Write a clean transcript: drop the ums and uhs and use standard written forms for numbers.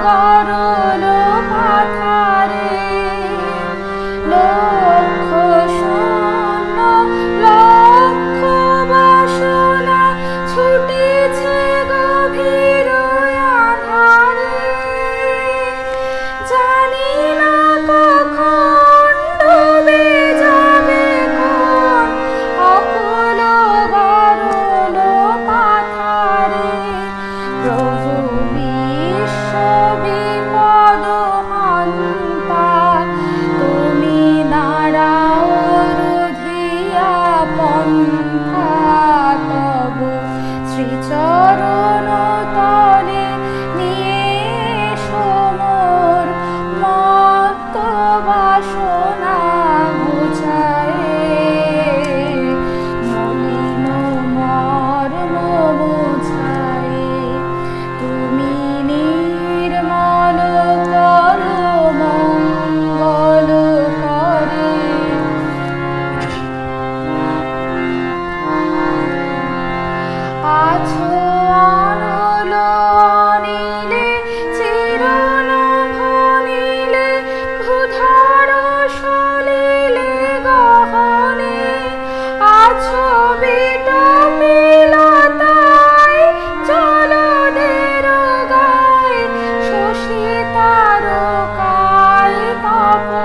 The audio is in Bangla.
গরল পাথারে লক্ষ শূন্য লক্ষ বাসনা ছুটেছে গভীর আঁধারে। জানি না কখন ডুবে যাবে কোন অকুল গরল পাথারে। প্রভু বিশ্ব বিপদ হন্তা, তুমি নাড়াও রুধিয়া পন্থা। তব শ্রীচরণ তলে নিয়ে এসো মোর মত্ত বাসনা ঘুচায়ে। মলিন মর্ম মুছায়ে তুমি নির্মল করো মঙ্গল করে। আছো অনল অনিলে চিরন ভনিলে ভূধর সলিলে গহনে। আছো বিটপিলতায় জলদের গায়ে শশী তারকায় তপনে।